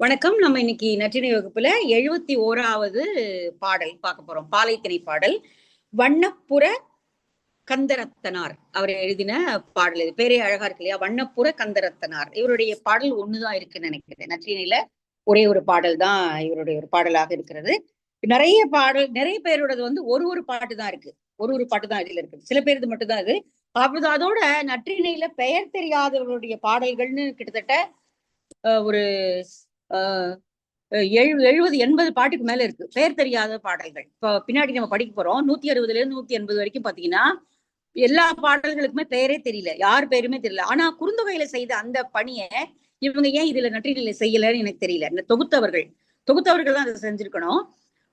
வணக்கம். நம்ம இன்னைக்கு நற்றினை வகுப்புல 71வது பாடல் பார்க்க போறோம். பாலைத்திணை பாடல். வண்ணப்புற கந்தரத்தனார் அவர் எழுதின பாடல் இது. பேரே அழகா இருக்கு இல்லையா? வண்ணப்புற கந்தரத்தனார். இவருடைய பாடல் ஒண்ணுதான் இருக்குன்னு நினைக்கிறேன். நற்றினையில ஒரே ஒரு பாடல் தான் இவருடைய ஒரு பாடலாக இருக்கிறது. நிறைய பாடல், நிறைய பேரோடது ஒரு பாட்டு தான் இருக்கு. ஒரு பாட்டு தான் இதுல இருக்கு. சில பேருக்கு மட்டும்தான் இது. அதோட நற்றினையில பெயர் தெரியாதவர்களுடைய பாடல்கள்னு கிட்டத்தட்ட ஒரு 70-80 பாட்டுக்கு மேல இருக்கு பெயர் தெரியாத பாடல்கள். இப்போ பின்னாடி நம்ம படிக்க போறோம். 160ல இருந்து 180 வரைக்கும் பாத்தீங்கன்னா எல்லா பாடல்களுக்குமே பெயரே தெரியல, யார் பேருமே தெரியல. ஆனா குறுந்தொகையில செய்த அந்த பணியை இவங்க ஏன் இதுல நற்றினையில செய்யலன்னு எனக்கு தெரியல. இந்த தொகுத்தவர்கள் தான் அதை செஞ்சிருக்கணும்.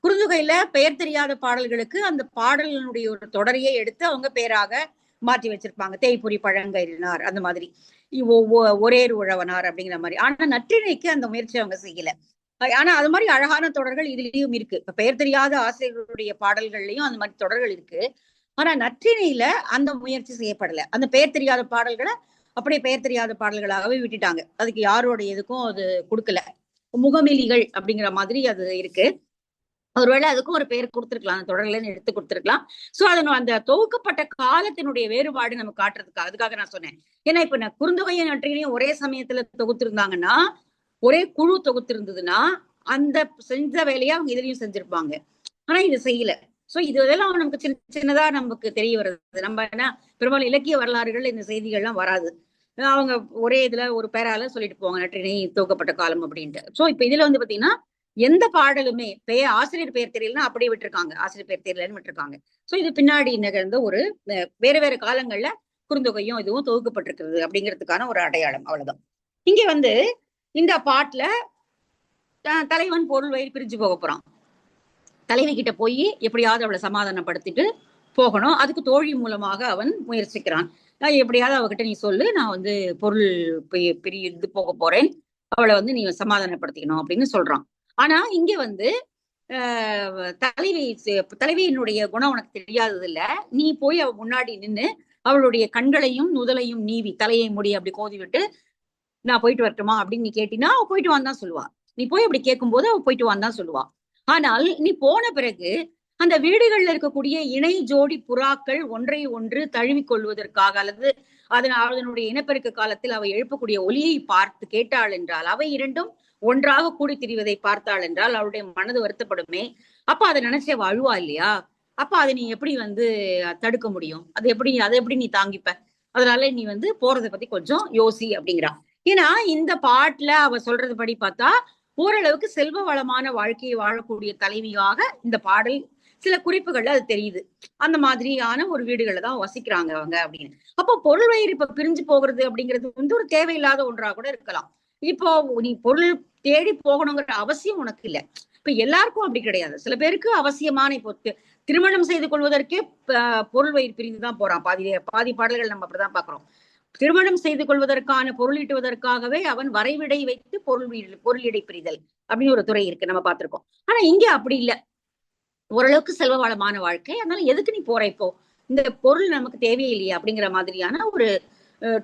குறுந்தொகையில பெயர் தெரியாத பாடல்களுக்கு அந்த பாடலினுடைய ஒரு தொடரையே எடுத்து அவங்க பேராக மாற்றி வச்சிருப்பாங்க. தேய்பொறி பழங்கயினார் அந்த மாதிரி, ஒரேரு உழவனார் அப்படிங்கிற மாதிரி. ஆனா நற்றினைக்கு அந்த முயற்சி அவங்க செய்யல. ஆனா அது மாதிரி அழகான தொடர்கள் இதுலயும் இருக்கு. இப்ப பெயர் தெரியாத ஆசிரியர்களுடைய பாடல்கள்லயும் அந்த மாதிரி தொடர்கள் இருக்கு. ஆனா நற்றினையில அந்த முயற்சி செய்யப்படல. அந்த பெயர் தெரியாத பாடல்களை அப்படியே பெயர் தெரியாத பாடல்களாகவே விட்டுட்டாங்க. அதுக்கு யாரோட எதுக்கும் அது கொடுக்கல. முகமெலிகள் அப்படிங்கிற மாதிரி அது இருக்கு. ஒருவேளை அதுக்கும் ஒரு பேர் கொடுத்திருக்கலாம், அந்த தொடர்ல எடுத்து கொடுத்திருக்கலாம். சோ அந்த தொகுக்கப்பட்ட காலத்தினுடைய வேறுபாடு நம்ம காட்டுறதுக்காக, அதுக்காக நான் சொன்னேன். ஏன்னா இப்ப நான் குறுந்தொகையும் நற்றினையும் ஒரே சமயத்துல தொகுத்திருந்தாங்கன்னா, ஒரே குழு தொகுத்திருந்ததுன்னா அந்த செஞ்ச வேலையை அவங்க இதுலயும் செஞ்சிருப்பாங்க. ஆனா இது செய்யல. சோ இதெல்லாம் நமக்கு சின்ன சின்னதா நமக்கு தெரிய வருது. நம்ம என்ன பெரும்பாலும் இலக்கிய வரலாறுகள் இந்த செய்திகள்லாம் வராது. அவங்க ஒரே இதுல ஒரு பேரால சொல்லிட்டு போவாங்க, நற்றினை தொகுக்கப்பட்ட காலம் அப்படின்ட்டு. சோ இப்ப இதுல பாத்தீங்கன்னா எந்த பாடலுமே ஆசிரியர் பெயர் தெரியலன்னா அப்படியே விட்டுருக்காங்க. ஆசிரியர் பெயர் தெரியலன்னு விட்டுருக்காங்க. சோ இது பின்னாடி நிகழ்ந்த ஒரு வேற வேற காலங்கள்ல குறுந்தொகையும் இதுவும் தொகுக்கப்பட்டிருக்கிறது அப்படிங்கிறதுக்கான ஒரு அடையாளம், அவ்வளவுதான். இங்க இந்த பாட்டுல தலைவன் பொருள் வயிறு பிரிஞ்சு போக போறான். தலைவி கிட்ட போய் எப்படியாவது அவளை சமாதானப்படுத்திட்டு போகணும். அதுக்கு தோழி மூலமாக அவன் முயற்சிக்கிறான். எப்படியாவது அவகிட்ட நீ சொல்லு, நான் பொருள் பிரிந்து போக போறேன், அவளை நீ சமாதானப்படுத்திக்கணும் அப்படின்னு சொல்றான். ஆனா இங்க தலைவியினுடைய குணம் உனக்கு தெரியாதது இல்ல. நீ போய் அவ முன்னாடி நின்னு அவளுடைய கண்களையும் நுதலையும் நீவி தலையை முடி அப்படி கோதி விட்டு, நான் போயிட்டு வரட்டுமா அப்படின்னு நீ கேட்டினா அவ போயிட்டு வான்னு சொல்லுவா. நீ போய் அப்படி கேட்கும் போது அவ போயிட்டு வான்னு சொல்லுவா. ஆனால் நீ போன பிறகு அந்த வீடுகள்ல இருக்கக்கூடிய இணை ஜோடி புறாக்கள் ஒன்றை ஒன்று தழுவிக் கொள்வதற்காக அல்லது அதனுடைய இனப்பெருக்க காலத்தில் அவை எழுப்பக்கூடிய ஒலியை பார்த்து கேட்டாள் என்றால், அவை இரண்டும் ஒன்றாக கூடி திரிவதை பார்த்தாள் என்றால் அவளுடைய மனது வருத்தப்படுமே. அப்ப அதை நினைச்சு அவ அழுவா இல்லையா? அப்ப அதை நீ எப்படி தடுக்க முடியும்? அதை எப்படி நீ தாங்கிப்ப? அதனால நீ போறதை பத்தி கொஞ்சம் யோசி அப்படிங்கிறா. ஏன்னா இந்த பாட்டுல அவ சொல்றது படி பார்த்தா ஓரளவுக்கு செல்வ வளமான வாழ்க்கையை வாழக்கூடிய தலைவியாக இந்த பாடல் சில குறிப்புகள்ல அது தெரியுது. அந்த மாதிரியான ஒரு வீடுகள்ல தான் வசிக்கிறாங்க அவங்க அப்படின்னு. அப்போ பொருள் வயிறு இப்ப பிரிஞ்சு போகிறது அப்படிங்கிறது ஒரு தேவையில்லாத ஒன்றா கூட இருக்கலாம். இப்போ நீ பொருள் தேடி போகணுங்கிற அவசியம் உனக்கு இல்லை. இப்ப எல்லாருக்கும் அப்படி கிடையாது. சில பேருக்கு அவசியமான இப்போ திருமணம் செய்து கொள்வதற்கே பொருள் வயிறு பிரிந்துதான் போறான். பாதி பாடல்கள் நம்ம அப்படிதான் பாக்குறோம். திருமணம் செய்து கொள்வதற்கான பொருளீட்டுவதற்காகவே அவன் வரைவிடை வைத்து பொருளிடை பிரிதல் அப்படின்னு ஒரு துறை இருக்கு, நம்ம பார்த்திருக்கோம். ஆனா இங்க அப்படி இல்லை. ஓரளவுக்கு செல்வ வளமான வாழ்க்கை, அதனால எதுக்கு நீ போற இப்போ, இந்த பொருள் நமக்கு தேவையில்லையே அப்படிங்கிற மாதிரியான ஒரு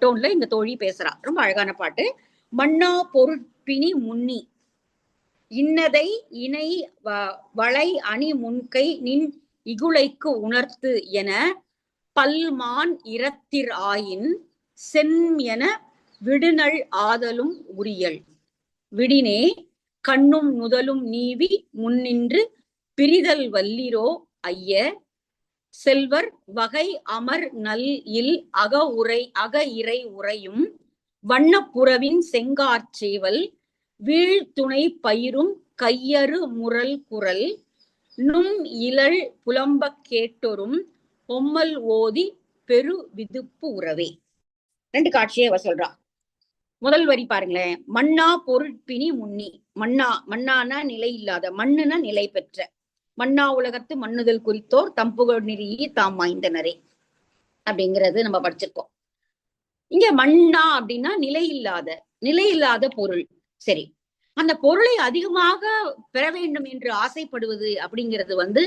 டோன்ல இந்த தோழி பேசுறா. ரொம்ப அழகான பாட்டு. மன்னா பொருட்பிணி முன்னி இன்னதை இணை வளை அணி முன்கை நின் இகுளைக்கு உணர்த்து என பல்மான் இரத்திர் ஆயின் சென் என விடுநல் ஆதலும் உரியல் விடினே கண்ணும் நுதலும் நீவி முன்னின்று பிரிதல் வல்லிரோ ஐய செல்வர் வகை அமர் நல் இல் அக இறை உரையும் வண்ணப்புறவின் செங்கார்ச்சேவல் வீழ்துணை பயிரும் கையறு முரல் குரல் நும் இழல் புலம்பக் கேட்டொரும் பொம்மல் ஓதி பெரு விதுப்பு உறவே. ரெண்டு காட்சியை அவ சொல்றா. முதல் வரி பாருங்களேன். மன்னா பொருட்பிணி முன்னி. மன்னானா நிலை இல்லாத, மண்ணுனா நிலை பெற்ற. மன்னா உலகத்து மண்ணுதல் குறித்தோர் தம்புகழ் நெறியே தாம் வாய்ந்தனரே அப்படிங்கிறது நம்ம படிச்சிருக்கோம். இங்க மண்ணா அப்படின்னா நிலை இல்லாத பொருள். சரி, அந்த பொருளை அதிகமாக பெற வேண்டும் என்று ஆசைப்படுவது அப்படிங்கிறது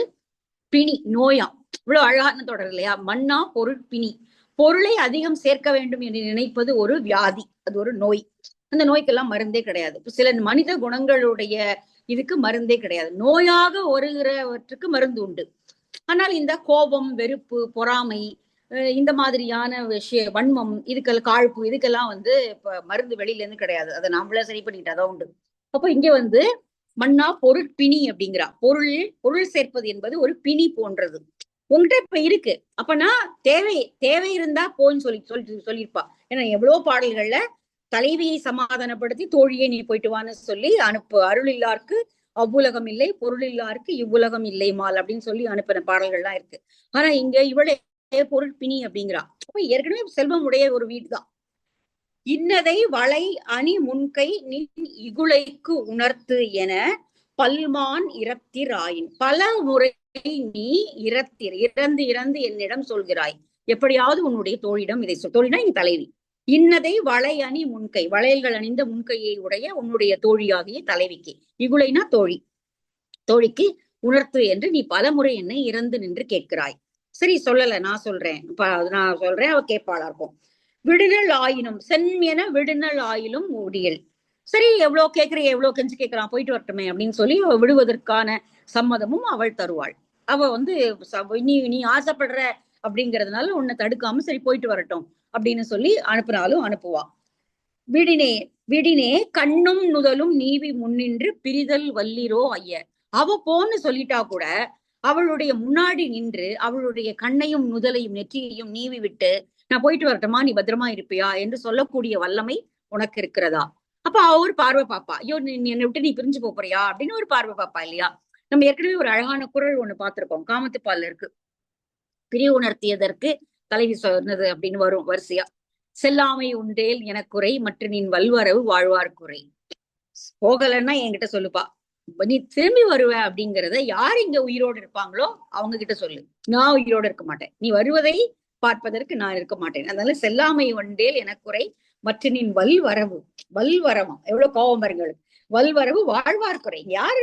பிணி, நோயாம். இவ்வளவு அழகான தொடர் இல்லையா? மண்ணா பொருட்பிணி, பொருளை அதிகம் சேர்க்க வேண்டும் என்று நினைப்பது ஒரு வியாதி, அது ஒரு நோய். அந்த நோய்க்கெல்லாம் மருந்தே கிடையாது. இப்ப சில மனித குணங்களுடைய இதுக்கு மருந்தே கிடையாது. நோயாக வருகிறவற்றுக்கு மருந்து உண்டு. ஆனால் இந்த கோபம், வெறுப்பு, பொறாமை, இந்த மாதிரியான வன்மம், இதுக்கெல்லாம் காழ்ப்பு, இதுக்கெல்லாம் வந்து இப்ப மருந்து வெளியில இருந்து கிடையாது. அதை நம்மள சரி பண்ணிட்டாதான் உண்டு. அப்ப இங்க வந்து மன்னா பொருட்பிணி அப்படிங்கிறா. பொருள் சேர்ப்பது என்பது ஒரு பிணி போன்றது. உங்ககிட்ட இப்ப இருக்கு. அப்பனா தேவை இருந்தா போன்னு சொல்லியிருப்பா. ஏன்னா எவ்வளவு பாடல்கள்ல தலைவியை சமாதானப்படுத்தி தோழியை நீ போயிட்டு வான்னு சொல்லி அனுப்பு. அருள் இல்லாருக்கு அவ்வுலகம் இல்லை, பொருள் இல்லாருக்கு இவ்வுலகம் இல்லை மால் அப்படின்னு சொல்லி அனுப்பின பாடல்கள்லாம் இருக்கு. ஆனா இங்க இவளே பொருட்பிணி அப்படிங்கிறா. அப்ப ஏற்கனவே செல்வம் உடைய ஒரு வீடுதான். இன்னதை வளை அணி முன்கை நின் இகுளைக்கு உணர்த்து என பல்மான் இரத்திராயின். பல முறை நீ இறந்து என்னிடம் சொல்கிறாய். எப்படியாவது உன்னுடைய தோழிடம் இதை தோழினா என் தலைவி. இன்னதை வளை அணி முன்கை, வளையல்கள் அணிந்த முன்கையை உடைய உன்னுடைய தோழியாகிய தலைவிக்கு, இகுளைனா தோழிக்கு உணர்த்து என்று நீ பலமுறை என்னை இறந்து நின்று கேட்கிறாய். சரி சொல்லல, நான் சொல்றேன் அவ கேட்பாளா இருக்கும். விடுதல் ஆயினும் சென்மென விடுதல் ஆயிலும் முடியல். சரி எவ்வளவு கேட்கிற, எவ்வளவு கெஞ்சு கேட்கிறான், போயிட்டு வரட்டுமே அப்படின்னு சொல்லி விடுவதற்கான சம்மதமும் அவள் தருவாள். அவ வந்து நீ ஆசைப்படுற அப்படிங்கறதுனால உன்னை தடுக்காம சரி போயிட்டு வரட்டும் அப்படின்னு சொல்லி அனுப்புனாலும் அனுப்புவா. விடினே கண்ணும் நுதலும் நீவி முன்னின்று பிரிதல் வல்லிரோ ஐய. அவ போன்னு சொல்லிட்டா கூட அவளுடைய முன்னாடி நின்று அவளுடைய கண்ணையும் நுதலையும் நெற்றியையும் நீவி விட்டு நான் போயிட்டு வரட்டுமா, நீ பத்திரமா இருப்பியா என்று சொல்லக்கூடிய வல்லமை உனக்கு இருக்கிறதா? அப்ப அவ ஒரு பார்வை பாப்பா. ஐயோ நீ என்னை விட்டு நீ பிரிஞ்சு போறியா அப்படின்னு ஒரு பார்வை பாப்பா இல்லையா? நம்ம ஏற்கனவே ஒரு அழகான குரல் ஒண்ணு பார்த்திருக்கோம், காமத்துப்பால்ல இருக்கு. பிரிவு உணர்த்தியதற்கு தலைவி சொன்னது அப்படின்னு வரும் வரிசையா. செல்லாமை உண்டேல் எனக்குறை மற்ற நின் வல்வரவு வாழ்வார் குறை. போகலன்னா என்கிட்ட சொல்லுப்பா, நீ திரும்பி வருவ அப்படிங்கிறத யார் இங்க உயிரோடு இருப்பாங்களோ அவங்க கிட்ட சொல்லு. நான் உயிரோடு இருக்க மாட்டேன், நீ வருவதை பார்ப்பதற்கு நான் இருக்க மாட்டேன். அதனால செல்லாமை உண்டேல் எனக்குறை மற்ற நின் வல்வரவம் எவ்வளவு கோபம் பாருங்களுக்கு. வல்வரவு வாழ்வார் குறை. யாரு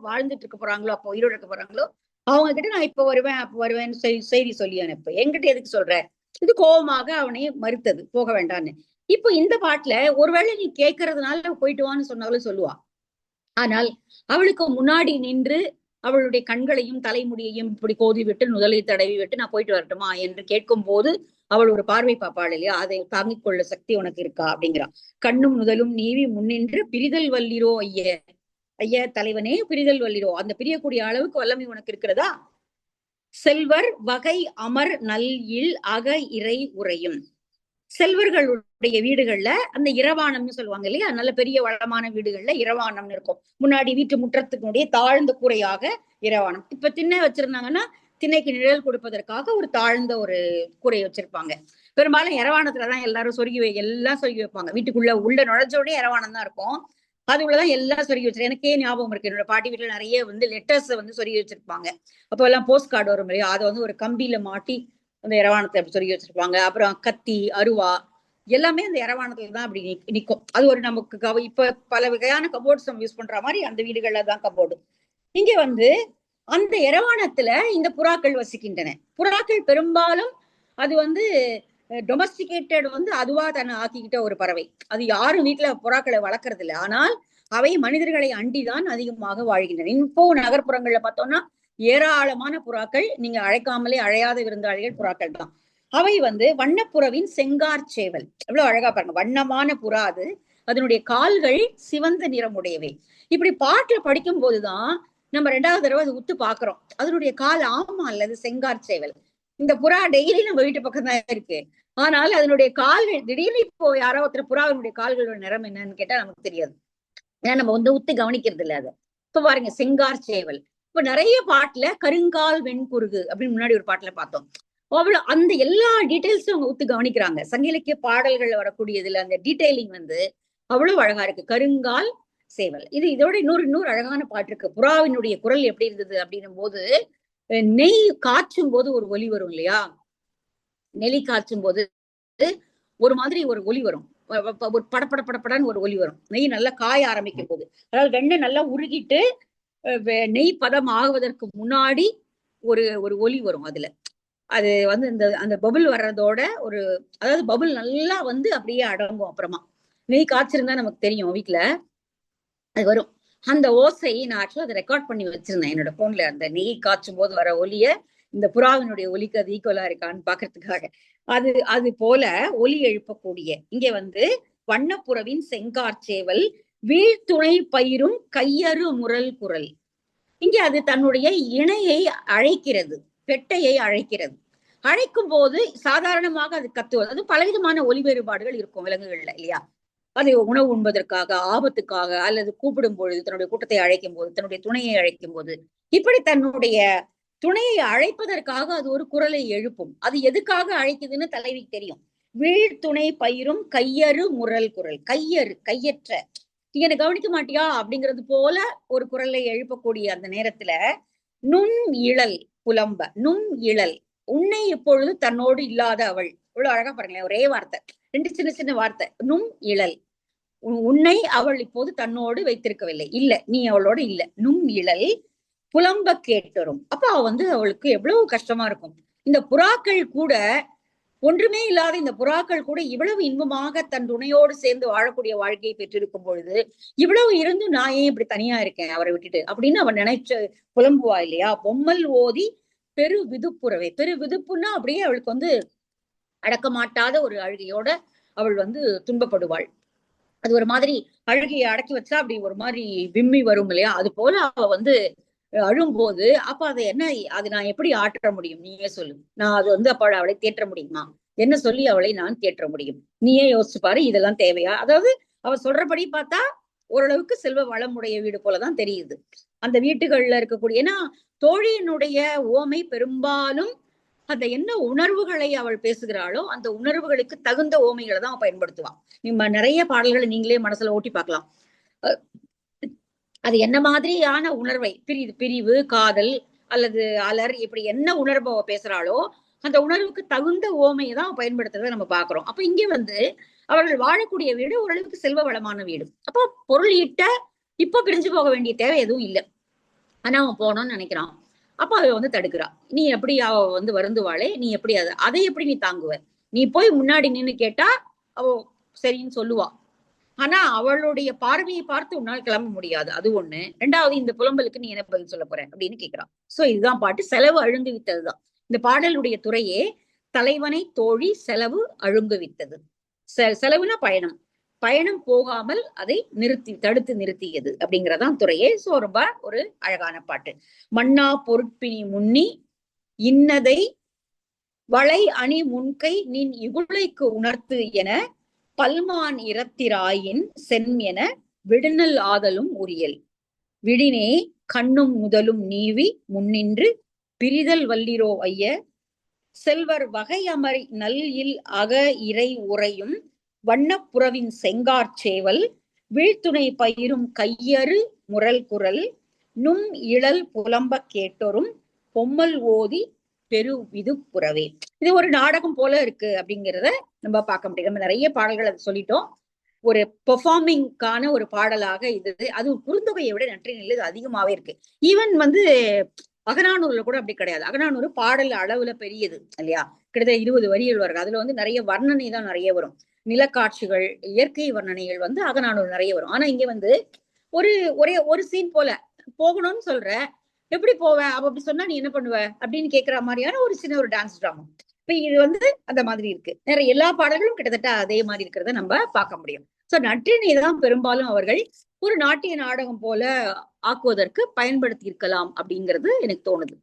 வாழ்ந்துட்டு இருக்க போறாங்களோ, அப்போ உயிரோடு இருக்க போறாங்களோ அவங்க கிட்ட நான் இப்ப வருவேன் அப்ப வருவேன்னு செய்தி சொல்லி அனுப்பு. என்கிட்ட எதுக்கு சொல்ற? இது கோபமாக அவனை மறுத்தது, போக வேண்டான்னு. இப்போ இந்த பாட்டுல ஒருவேளை நீ கேட்கறதுனால போயிட்டு வான்னு சொன்னாலும் சொல்லுவா. ஆனால் அவளுக்கு முன்னாடி நின்று அவளுடைய கண்களையும் தலைமுடியையும் இப்படி கோதி விட்டு நுதலை தடவி விட்டு நான் போயிட்டு வரட்டுமா என்று கேட்கும் போது அவள் ஒரு பார்வை பாப்பாள் இல்லையா? அதை தாங்கிக் கொள்ள சக்தி உனக்கு இருக்கா அப்படிங்கிறான். கண்ணும் நுதலும் நீவி முன்னின்று பிரிதல் வல்லிரோ ஐய தலைவனே, பிரிதல் வல்லிரோ, அந்த பிரியக்கூடிய அளவுக்கு வல்லமை உனக்கு இருக்கிறதா? செல்வர் வகை அமர் நல் அக இறை உரையும். செல்வர்களுடைய வீடுகள்ல அந்த இரவானம்னு சொல்லுவாங்க இல்லையா, நல்ல பெரிய வளமான வீடுகள்ல இரவானம்னு இருக்கும். முன்னாடி வீட்டு முற்றத்துக்கு தாழ்ந்த கூரையாக இரவானம். இப்ப திண்ணை வச்சிருந்தாங்கன்னா திண்ணைக்கு நிழல் கொடுப்பதற்காக ஒரு தாழ்ந்த ஒரு கூரையை வச்சிருப்பாங்க. பெரும்பாலும் இரவானத்துலதான் எல்லாரும் எல்லாம் சொருகி வைப்பாங்க. வீட்டுக்குள்ள உள்ள நுழைஞ்சோடனே இரவானம் தான் இருக்கும். அதுக்குள்ளதான் எல்லாம் சொருகி வச்சிருக்கேன். எனக்கே ஞாபகம் இருக்கு, என்னோட பாட்டி வீட்டுல நிறைய லெட்டர்ஸ் சொருகி வச்சிருப்பாங்க. அப்போ எல்லாம் போஸ்ட் கார்டு வரும் இல்லையா, அதை ஒரு கம்பியில மாட்டி அந்த இரவானத்தை அப்படி சொருகி வச்சிருப்பாங்க. அப்புறம் கத்தி, அருவா எல்லாமே அந்த இரவானத்துல தான் அப்படி நிற்கும். அது ஒரு நமக்கு இப்ப பல வகையான கபோர்ட்ஸ் நம்ம யூஸ் பண்ற மாதிரி அந்த வீடுகள்ல தான் கபோர்டு. இங்க அந்த இரவானத்துல இந்த புறாக்கள் வசிக்கின்றன. புறாக்கள் பெரும்பாலும் அது டொமஸ்டிகேட்டட் அதுவா தன்னை ஆக்கிக்கிட்ட ஒரு பறவை. அது யாரும் வீட்டுல புறாக்களை வளர்க்கறது இல்லை. ஆனால் அவை மனிதர்களை அண்டிதான் அதிகமாக வாழ்கின்றன. இப்போ நகர்ப்புறங்கள்ல பார்த்தோம்னா ஏராளமான புறாக்கள், நீங்க அழைக்காமலே அழையாத விருந்தாளிகள் புறாக்கள் தான். அவை வண்ணப்புறவின் செங்கார் சேவல். எவ்வளவு அழகா பாருங்க, வண்ணமான புறா அது. அதனுடைய கால்கள் சிவந்த நிறமுடையவை. இப்படி பாட்டுல படிக்கும் போதுதான் நம்ம 2வது தடவை அது உத்து பாக்குறோம். அதனுடைய கால் ஆமா அல்லது செங்கார் சேவல். இந்த புறா டெய்லி நம்ம வீட்டு பக்கம் தான் இருக்கு. ஆனால் அதனுடைய கால்கள் திடீர்னு இப்போ யாரோ ஒருத்தர் புறாவினுடைய கால்களோட நிறம் என்னன்னு கேட்டா நமக்கு தெரியாது. ஏன்னா நம்ம உத்து கவனிக்கிறது இல்லை. அதை இப்ப பாருங்க, செங்கார் சேவல். இப்ப நிறைய பாட்டுல கருங்கால் வெண்குருகு அப்படின்னு முன்னாடி ஒரு பாட்டுல பார்த்தோம். அவ்வளவு அந்த எல்லா டீட்டெயில்ஸும் அவங்க உத்து கவனிக்கிறாங்க. சங்க இலக்கிய பாடல்கள் வரக்கூடியதுல அந்த டீட்டெயிலிங் அவ்வளவு அழகா இருக்கு. கருங்கால் சேவல். இதோட இன்னொரு அழகான பாட்டு இருக்கு. புறாவினுடைய குரல் எப்படி இருந்தது அப்படின்னும் போது, நெய் காய்ச்சும் போது ஒரு ஒலி வரும் இல்லையா, நெலி காய்ச்சும் போது ஒரு மாதிரி ஒரு ஒலி வரும், ஒரு படப்படன்னு ஒரு ஒலி வரும். நெய் நல்லா காய ஆரம்பிக்கும் போது, அதாவது வெண்ணெய் நல்லா உருகிட்டு நெய் பதம் ஆகுவதற்கு முன்னாடி ஒரு ஒலி வரும். அதுல அது அந்த பபுள் வர்றதோட அதாவது பபுள் நல்லா அப்படியே அடங்கும். அப்புறமா நெய் காய்ச்சிருந்தா நமக்கு தெரியும் வீட்டுல அது வரும். அந்த ஓசை நான் ஆக்சுவலா அதை ரெக்கார்ட் பண்ணி வச்சிருந்தேன் என்னோட போன்ல. அந்த நெய் காய்ச்சும் போது வர ஒலிய இந்த புறாவினுடைய ஒலிக்கு அது ஈக்குவலா இருக்கான்னு பாக்குறதுக்காக. அது அது போல ஒலி எழுப்பக்கூடிய இங்க வந்து வண்ணப்புறவின் செங்கார்ச்சேவல் வீழ்த்துணை பயிரும் கையறு முரல் குரல். இங்கே அது தன்னுடைய இணையை அழைக்கிறது, பெட்டையை அழைக்கிறது. அழைக்கும் போது சாதாரணமாக அது கத்துவது. அது பலவிதமான ஒலி வேறுபாடுகள் இருக்கும் விலங்குகள்ல இல்லையா. அது உணவு உண்பதற்காக, ஆபத்துக்காக, அல்லது கூப்பிடும் பொழுது, தன்னுடைய கூட்டத்தை அழைக்கும் போது, தன்னுடைய துணையை அழைக்கும் போது, இப்படி தன்னுடைய துணையை அழைப்பதற்காக அது ஒரு குரலை எழுப்பும். அது எதுக்காக அழைக்குதுன்னு தலைவிக்கு தெரியும். வீழ்த்துணை பயிரும் கையறு முரல் குரல். கையறு, கையற்ற, நீ என்ன கவனிக்க மாட்டியா அப்படிங்கிறது போல ஒரு குரலை எழுப்பக்கூடிய அந்த நேரத்துல நுண் இழல் புலம்ப. நுண் இழல், உன்னை இப்பொழுது தன்னோடு இல்லாத அவள். இவ்வளவு அழகா பாருங்களேன், ஒரே வார்த்தை, ரெண்டு சின்ன சின்ன வார்த்தை. நுண் இழல், உன்னை அவள் இப்போது தன்னோடு வைத்திருக்கவில்லை, இல்ல, நீ அவளோட இல்ல. நுண் இழல் புலம்ப கேட்டரும். அப்ப அவ வந்து அவளுக்கு எவ்வளவு கஷ்டமா இருக்கும். இந்த புறாக்கள் கூட, ஒன்றுமே இல்லாத இந்த புறாக்கள் கூட இவ்வளவு இன்பமாக தன் துணையோடு சேர்ந்து வாழக்கூடிய வாழ்க்கையை பெற்றிருக்கும் பொழுது, இவ்வளவு இருந்தும் நான் ஏன் இப்படி தனியா இருக்கேன் அவரை விட்டுட்டு அப்படின்னு அவன் நினைச்சு புலம்புவா இல்லையா. பொம்மல் ஓதி பெரு விதுப்புறவே. பெரு விதுப்புன்னா அப்படியே அவளுக்கு வந்து அடக்க மாட்டாத ஒரு அழுகையோட அவள் வந்து துன்பப்படுவாள். அது ஒரு மாதிரி அழுகையை அடக்கி வச்சா அப்படி ஒரு மாதிரி விம்மி வரும் இல்லையா. அது போல அவ வந்து அழும்போது, அப்ப அதை என்ன, அது நான் எப்படி ஆற்ற முடியும், நீயே சொல்லு. நான் அது வந்து அப்ப அவளை தேற்ற முடியுமா, என்ன சொல்லி அவளை நான் தேற்ற முடியும், நீயே யோசிச்சு பாரு, இதெல்லாம் தேவையா. அதாவது அவ சொல்றபடி பார்த்தா ஓரளவுக்கு செல்வ வளமுடைய வீடு போலதான் தெரியுது அந்த வீட்டுகள்ல இருக்கக்கூடிய. ஏன்னா தோழியினுடைய ஓமை பெரும்பாலும் அந்த என்ன உணர்வுகளை அவள் பேசுகிறாளோ அந்த உணர்வுகளுக்கு தகுந்த ஓமைகளை தான் பயன்படுத்துவான். நீங்க நிறைய பாடல்களை நீங்களே மனசுல ஓட்டி பார்க்கலாம். அது என்ன மாதிரியான உணர்வை, பிரிவு, காதல் அல்லது அலர், இப்படி என்ன உணர்வு அவ பேசுறாளோ அந்த உணர்வுக்கு தகுந்த ஓமையை தான் பயன்படுத்துறதை நம்ம பாக்குறோம். அப்ப இங்க வந்து அவர்கள் வாழக்கூடிய வீடு ஓரளவுக்கு செல்வ வளமான வீடு. அப்போ பொருள் ஈட்ட இப்ப பிரிஞ்சு போக வேண்டிய தேவை எதுவும் இல்லை. ஆனா அவன் போனோம்னு நினைக்கிறான். அப்ப அவ வந்து தடுக்கிறா. நீ எப்படி அவ வந்து வருந்துவாளே, நீ எப்படி அதை எப்படி நீ தாங்குவ, நீ போய் முன்னாடி நின்னு கேட்டா அவ சரின்னு சொல்லுவா. ஆனா அவளுடைய பார்வையை பார்த்து உன்னால் கிளம்ப முடியாது, அது ஒண்ணு. ரெண்டாவது, இந்த புலம்பலுக்கு நீ என்ன பதில் சொல்ல போற அப்படின்னு கேட்கிறான். சோ இதுதான் பாட்டு. செலவு அழுந்து வித்ததுதான் இந்த பாடலுடைய துறையே. தலைவனை தோழி செலவு அழுங்கு வித்தது. செலவுனா பயணம், பயணம் போகாமல் அதை தடுத்து நிறுத்தியது அப்படிங்கறதான் துறையே. சோ ரொம்ப ஒரு அழகான பாட்டு. மன்னா பொருட்பிணி முன்னி இன்னதை வளை அணி முன்கை நின் இகுளைக்கு உணர்த்து என பல்மான் இரத்திராயின் சென் என விடுநல் ஆதலும் உரியல். விடினே கண்ணும் முதலும் நீவி முன்னின்று பிரிதல் வல்லிரோ ஐய செல்வர் வகை அமரை நல் இல் அக இறை உரையும் வண்ணப்புறவின் செங்கார்ச்சேவல் வீழ்த்துணை பயிரும் கையறு முரல் குரல் நும் இழல் புலம்ப கேட்டொரும் பொம்மல் ஓதி பெரு விதுப்புறவே. இது ஒரு நாடகம் போல இருக்கு அப்படிங்கிறத நம்ம பார்க்க முடியும். நம்ம நிறைய பாடல்கள் அதை சொல்லிட்டோம். ஒரு பெர்ஃபார்மிங்கான ஒரு பாடலாக இது. அது குறுந்தொகையை விட நற்றிணையில் இது அதிகமாவே இருக்கு. ஈவன் வந்து அகநானூர்ல கூட அப்படி கிடையாது. அகநானூறு பாடல் அளவுல பெரியது இல்லையா, கிட்டத்தட்ட 20 வரிகள் வருது. அதுல வந்து நிறைய வர்ணனை தான் நிறைய வரும். நிலக்காட்சிகள், இயற்கை வர்ணனைகள் வந்து அகநானூறு நிறைய வரும். ஆனா இங்க வந்து ஒரே ஒரு சீன் போல போகணும்னு சொல்ற, எப்படி போவ, அவ அப்படி சொன்னா நீ என்ன பண்ணுவ அப்படின்னு கேட்கிற மாதிரியான ஒரு சின்ன ஒரு டான்ஸ் டிராமா. இப்ப இது வந்து அந்த மாதிரி இருக்கு. நிறைய எல்லா பாடல்களும் கிட்டத்தட்ட அதே மாதிரி இருக்கிறத நம்ம பார்க்க முடியும். சோ நற்றினை தான் பெரும்பாலும் அவர்கள் ஒரு நாட்டிய நாடகம் போல ஆக்குவதற்கு பயன்படுத்தி இருக்கலாம் அப்படிங்கிறது எனக்கு தோணுது.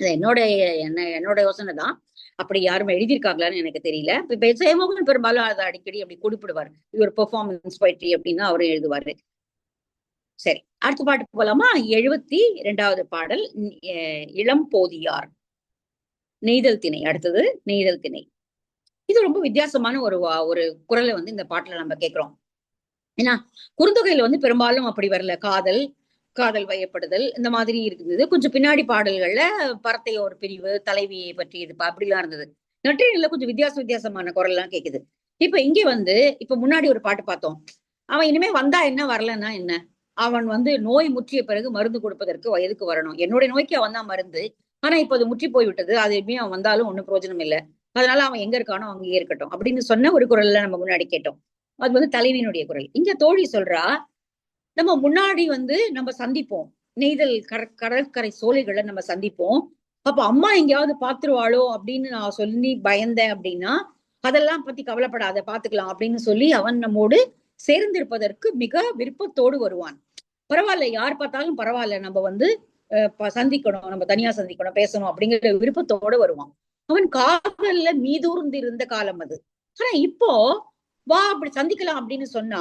என்னோட யோசனை தான். அப்படி யாரும் எழுதியிருக்காங்களான்னு எனக்கு தெரியல. இப்ப ஜெயமோகன் பெரும்பாலும் அதை அடிக்கடி அப்படி குறிப்பிடுவார், இது ஒரு பெர்ஃபார்மன்ஸ் போயிட்ரி அப்படின்னு அவரும் எழுதுவாரு. சரி, அடுத்த பாட்டு போலாமா. 72வது பாடல் இளம் போதியார், நெய்தல் திணை. அடுத்தது நெய்தல் திணை. இது ரொம்ப வித்தியாசமான ஒரு குரலை வந்து இந்த பாட்டுல நம்ம கேட்கிறோம். ஏன்னா குறுந்தொகையில வந்து பெரும்பாலும் அப்படி வரல. காதல் வயப்படுதல் இந்த மாதிரி இருந்தது. கொஞ்சம் பின்னாடி பாடல்கள்ல பரத்தைய ஒரு பிரிவு, தலைவியை பற்றி இது அப்படிலாம் இருந்தது. நற்றினையில கொஞ்சம் வித்தியாசமான குரல் எல்லாம் கேக்குது. இப்ப இங்க வந்து இப்ப முன்னாடி ஒரு பாட்டு பார்த்தோம். அவன் இனிமே வந்தா என்ன, வரலன்னா என்ன, அவன் வந்து நோய் முற்றிய பிறகு மருந்து கொடுப்பதற்கு வயதுக்கு வரணும். என்னுடைய நோய்க்கு அவன் தான் மருந்து. ஆனா இப்ப அது முற்றி போய்விட்டது, அது எப்படியும் அவன் வந்தாலும் ஒன்னும் பிரயோஜனம் இல்லை, அதனால அவன் எங்க இருக்கானோ அங்கேயே இருக்கட்டும் அப்படின்னு சொன்ன ஒரு குரல்ல நம்ம முன்னாடி கேட்டோம். அது வந்து தலைவியினுடைய குரல். இங்க தோழி சொல்றா, நம்ம முன்னாடி வந்து நம்ம சந்திப்போம், நெய்தல் கடற்கரை சோலைகளை நம்ம சந்திப்போம். அப்ப அம்மா எங்கேயாவது பாத்துருவாளோ அப்படின்னு நான் சொல்லி பயந்தேன் அப்படின்னா, அதெல்லாம் பத்தி கவலைப்படாத, பாத்துக்கலாம் அப்படின்னு சொல்லி அவன் நம்மோடு சேர்ந்திருப்பதற்கு மிக விருப்பத்தோடு வருவான். பரவாயில்ல, யார் பார்த்தாலும் பரவாயில்ல, நம்ம வந்து சந்திக்கணும், நம்ம தனியா சந்திக்கணும், பேசணும் அப்படிங்கிற விருப்பத்தோட வருவான். அவன் காதல்ல மீதூர்ந்து இருந்த காலம் அது. ஆனா இப்போ வா அப்படி சந்திக்கலாம் அப்படின்னு சொன்னா,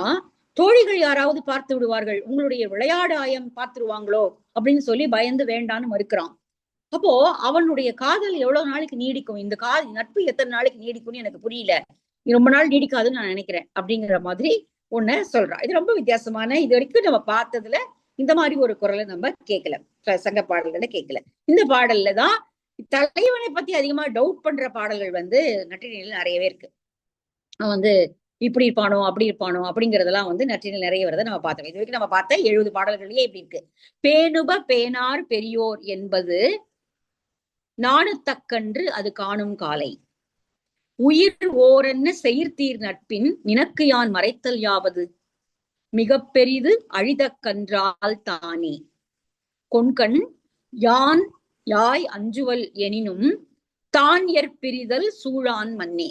தோழிகள் யாராவது பார்த்து விடுவார்கள், உங்களுடைய விளையாடு ஆயம் பார்த்துருவாங்களோ அப்படின்னு சொல்லி பயந்து வேண்டான்னு மறுக்கிறான். அப்போ அவனுடைய காதல் எவ்வளவு நாளைக்கு நீடிக்கும், இந்த நட்பு எத்தனை நாளைக்கு நீடிக்கும்னு எனக்கு புரியல, ரொம்ப நாள் நீடிக்காதுன்னு நான் நினைக்கிறேன் அப்படிங்கிற மாதிரி ஒண்ணு சொல்றான். இது ரொம்ப வித்தியாசமான, இது வரைக்கும் நம்ம பார்த்ததுல இந்த மாதிரி ஒரு குரலை நம்ம கேட்கல, சங்க பாடல்களை கேட்கல. இந்த பாடல்ல தான் தலைவனை பத்தி அதிகமா டவுட் பண்ற பாடல்கள் வந்து நற்றினையில நிறையவே இருக்கு. அவன் வந்து இப்படி இருப்பானோ அப்படி இருப்பானோ அப்படிங்கறதெல்லாம் வந்து நற்றினையில் நிறைய வரதை நம்ம பார்த்தோம். இது வரைக்கும் நம்ம பார்த்த 70 பாடல்கள்லயே இப்படி இருக்கு. பேணுப பேனார் பெரியோர் என்பது நாணுத்தக்கன்று அது காணும் காலை. உயிர் ஓரென்ன செயிர்தீர் நட்பின் நினக்கு யான் மறைத்தல் யாவது, மிக பெரிது அழிதக்கன்றால் தானே. கொண்கண் யான் யாய் அஞ்சுவல் எனினும் தான் ஏற்பிரிதல் சூழான் மன்னே.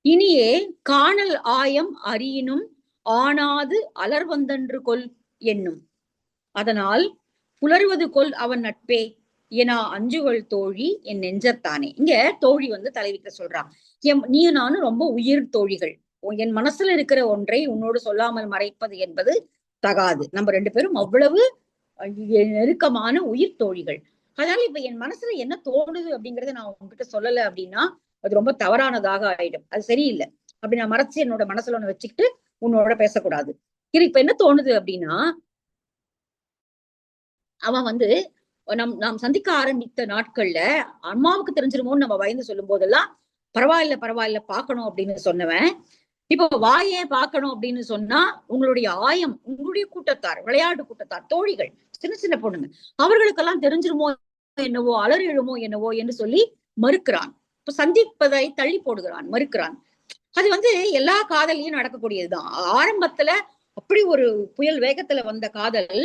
இனியே காணல் ஆயம் அறியினும் ஆனாது அலர்வந்தன்று கொல் என்னும், அதனால் புலர்வது கொல் அவன் நட்பே ஏனா அஞ்சுவல் தோழி என் நெஞ்சத்தானே. இங்க தோழி வந்து தலைவிக்க சொல்றான், நீ நானும் ரொம்ப உயிர் தோழிகள், என் மனசுல இருக்கிற ஒன்றை உன்னோடு சொல்லாமல் மறைப்பது என்பது தகாது, நம்ம 2 பேரும் அவ்வளவு நெருக்கமான உயிர் தோழிகள். அதனால இப்ப என் மனசுல என்ன தோணுது அப்படிங்கறத நான் உங்ககிட்ட சொல்லல அப்படின்னா அது ரொம்ப தவறானதாக ஆயிடும், அது சரியில்லை. அப்படி நான் மறைச்சு என்னோட மனசுல ஒண்ணு வச்சுக்கிட்டு உன்னோட பேசக்கூடாது. இது இப்ப என்ன தோணுது அப்படின்னா, அவன் வந்து நாம் சந்திக்க ஆரம்பித்த நாட்கள்ல அம்மாவுக்கு தெரிஞ்சிருமோன்னு நம்ம பயந்து சொல்லும் போதெல்லாம் பரவாயில்ல பரவாயில்ல பாக்கணும் அப்படின்னு சொன்னவன், இப்போ வாயே பார்க்கணும் அப்படின்னு சொன்னா உங்களுடைய ஆயம், உங்களுடைய கூட்டத்தார், விளையாட்டு கூட்டத்தார், தோழிகள், சின்ன சின்ன பொண்ணுங்க, அவர்களுக்கெல்லாம் தெரிஞ்சிருமோ என்னவோ, அலறிடுமோ என்னவோ என்று சொல்லி மறுக்கிறான். இப்ப சந்திப்பதை தள்ளி போடுகிறான், மறுக்கிறான். அது வந்து எல்லா காதலையும் நடக்கக்கூடியதுதான். ஆரம்பத்துல அப்படி ஒரு புயல் வேகத்துல வந்த காதல்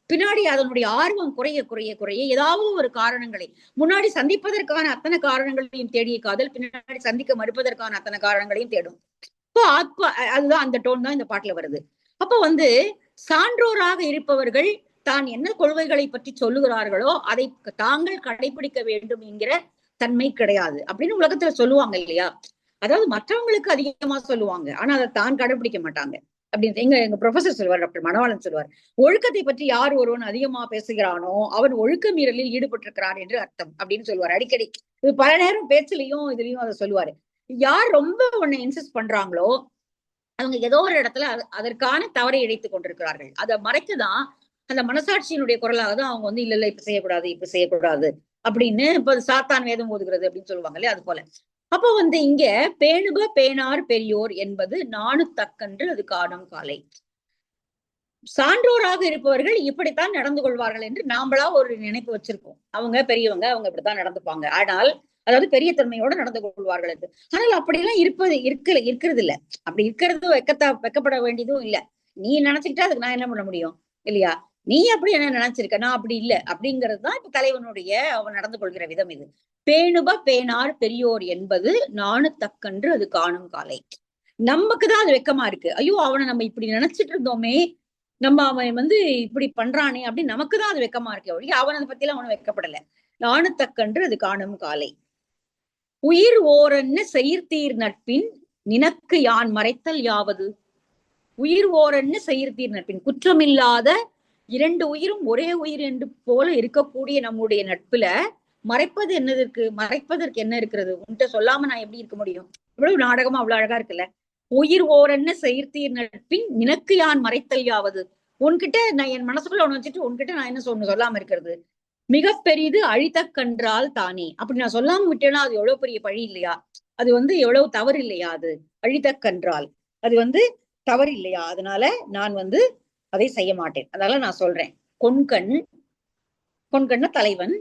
பின்னாடி அதனுடைய ஆர்வம் குறைய குறைய குறைய ஏதாவது ஒரு காரணங்களை, முன்னாடி சந்திப்பதற்கான அத்தனை காரணங்களையும் தேடிய காதல் பின்னாடி சந்திக்க மறுப்பதற்கான அத்தனை காரணங்களையும் தேடும். அதுதான் அந்த டோன் தான் இந்த பாட்டுல வருது. அப்ப வந்து சான்றோராக இருப்பவர்கள் தான் என்ன கொள்கைகளை பற்றி சொல்லுகிறார்களோ அதை தாங்கள் கடைபிடிக்க வேண்டும் என்கிற தன்மை கிடையாது அப்படின்னு உலகத்துல சொல்லுவாங்க இல்லையா. அதாவது மற்றவங்களுக்கு அதிகமா சொல்லுவாங்க, ஆனா அதை தான் கடைபிடிக்க மாட்டாங்க அப்படின்னு எங்க ப்ரொஃபசர் சொல்வார், டாக்டர் மணவாளன் சொல்வார், ஒழுக்கத்தை பற்றி யார் ஒருவன் அதிகமா பேசுகிறானோ அவன் ஒழுக்க மீறலில் ஈடுபட்டிருக்கிறான் என்று அர்த்தம் அப்படின்னு சொல்லுவார் அடிக்கடி. இது பல நேரம் பேச்சுலையும் இதுலயும் அதை சொல்லுவாரு. யார் ரொம்ப உன்னை இன்சிஸ்ட் பண்றாங்களோ அவங்க ஏதோ ஒரு இடத்துல அதற்கான தவறை இழைத்துக் கொண்டிருக்கிறார்கள், அதை மறைத்துதான் அந்த மனசாட்சியினுடைய குரலாக தான் அவங்க வந்து இல்ல இல்ல இப்ப செய்யக்கூடாது இப்ப செய்யக்கூடாது அப்படின்னு இப்ப சாத்தான் வேதம் ஓதுகிறது அப்படின்னு சொல்லுவாங்க இல்லையா, அது போல. அப்போ வந்து இங்க பேணுப பேனார் பெரியோர் என்பது நாணுத்தக்கன்று அது காணும் காலை. சான்றோராக இருப்பவர்கள் இப்படித்தான் நடந்து கொள்வார்கள் என்று நாமளா ஒரு நினைப்பு வச்சிருக்கோம், அவங்க பெரியவங்க அவங்க இப்படித்தான் நடந்துப்பாங்க, ஆனால் அதாவது பெரிய தன்மையோட நடந்து கொள்வார்கள் என்று. ஆனால் அப்படியெல்லாம் இருக்கிறது இல்ல, அப்படி இருக்கிறது வெக்கப்பட வேண்டியதும் இல்ல. நீ நினைச்சுக்கிட்டா அதுக்கு நான் என்ன பண்ண முடியும் இல்லையா, நீ அப்படி என்ன நினைச்சிருக்க, நான் அப்படி இல்லை அப்படிங்கிறது தான் இப்ப தலைவனுடைய அவன் நடந்து கொள்கிற விதம். இது பேணுப பேனார் பெரியோர் என்பது நாணுத்தக்கன்று அது காணும் காலை. நமக்குதான் அது வெக்கமா இருக்கு, ஐயோ அவனை நம்ம இப்படி நினைச்சிட்டு இருந்தோமே, நம்ம அவன் வந்து இப்படி பண்றானே அப்படின்னு நமக்குதான் அது வெக்கமா இருக்கு ஒழிய அவன் அதை பத்தி எல்லாம் அவனும் வெக்கப்படல. நாணுத்தக்கன்று அது காணும் காலை. உயிர் ஓரன்னு செயிர்தீர் நட்பின் நினக்கு யான் மறைத்தல் யாவது. உயிர் ஓரன்னு செயிர்தீர் நட்பின், குற்றமில்லாத 2 உயிரும் ஒரே உயிர் என்று போல இருக்கக்கூடிய நம்முடைய நட்புல மறைப்பது என்னதற்கு, மறைப்பதற்கு என்ன இருக்கிறது, உன்கிட்ட சொல்லாம நான் எப்படி இருக்க முடியும், இவ்வளவு நாடகமா அவ்வளவு அழகா இருக்குல்ல. உயிர் ஓரன்னு செயிர்தீர் நட்பின் நினக்கு யான் மறைத்தல் யாவது, உன்கிட்ட நான் என் மனசுக்குள்ள ஒண்ணு வச்சுட்டு உன்கிட்ட நான் என்ன சொல்லாம இருக்கிறது, மிக பெரிது அழித்தக்கன்றால் தானே. அப்படி நான் சொல்லாம விட்டேன்னா அது எவ்வளவு பெரிய பழி இல்லையா, அது வந்து எவ்வளவு தவறு இல்லையா, அது அழித்தக்கன்றால் அது வந்து தவறு இல்லையா, அதனால நான் வந்து அதை செய்ய மாட்டேன், அதனால நான் சொல்றேன். கொண்கண், கொண்கண்ண தலைவன்,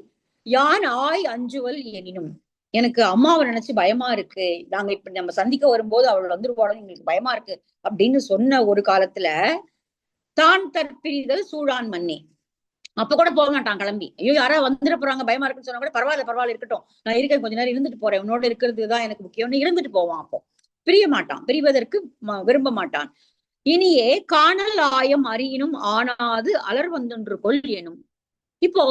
யான் ஆய் அஞ்சுவல் எனினும், எனக்கு அம்மாவை நினைச்சு பயமா இருக்கு, நாங்க இப்ப நம்ம சந்திக்க வரும்போது அவள் வந்துருவாளோ எங்களுக்கு பயமா இருக்கு அப்படின்னு சொன்ன ஒரு காலத்துல தான் தற்பிரிதல் சூழான் மன்னே. அப்ப கூட போக மாட்டான் கிளம்பி. ஐயோ யாராவது வந்துட போறாங்க பயமா இருக்குன்னு சொன்னா கூட பரவாயில்ல பரவாயில்ல இருக்கட்டும், நான் இருக்கேன் கொஞ்ச நேரம் இருந்துட்டு போறேன், உன்னோட இருக்கிறது தான் எனக்கு முக்கியம்னு இருந்துட்டு போவான். அப்போ பிரிய மாட்டான், பிரிவதற்கு விரும்ப மாட்டான். இனியே காணல் ஆயம் அறியினும் ஆனாது அலர் வந்தொன்று கொள் எனும். இப்போ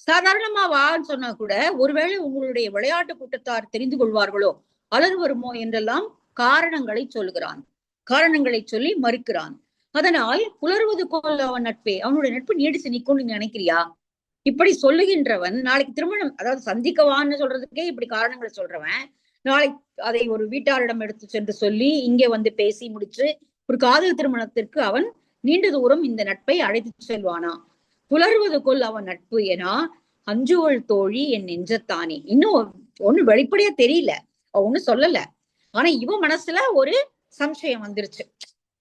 சாதாரணமா வான்னு சொன்னா கூட ஒருவேளை உங்களுடைய விளையாட்டு கூட்டத்தார் தெரிந்து கொள்வார்களோ, அலர் வருமோ என்றெல்லாம் காரணங்களை சொல்கிறான், காரணங்களை சொல்லி மறுக்கிறான். அதனால் புலர்வது போல் அவன் நட்பே, அவனுடைய நட்பு நீடிச்சு நிக்கும்னு நீ நினைக்கிறியா? இப்படி சொல்லுகின்றவன் நாளைக்கு திருமணம், அதாவது சந்திக்கவான்னு சொல்றதுக்கே இப்படி காரணங்களை சொல்றவன், நாளைக்கு அதை ஒரு வீட்டாரிடம் எடுத்து சென்று சொல்லி இங்கே வந்து பேசி முடிச்சு ஒரு காதல் திருமணத்திற்கு அவன் நீண்ட தூரம் இந்த நட்பை அழைத்து செல்வானா? புலர்வது கொள் அவன் நட்பு ஏனா அஞ்சுவள் தோழி என் நெஞ்சத்தானே. இன்னும் ஒண்ணு வெளிப்படையா தெரியல, அவ ஒண்ணு சொல்லல, ஆனா இவன் மனசுல ஒரு சம்சயம் வந்துருச்சு,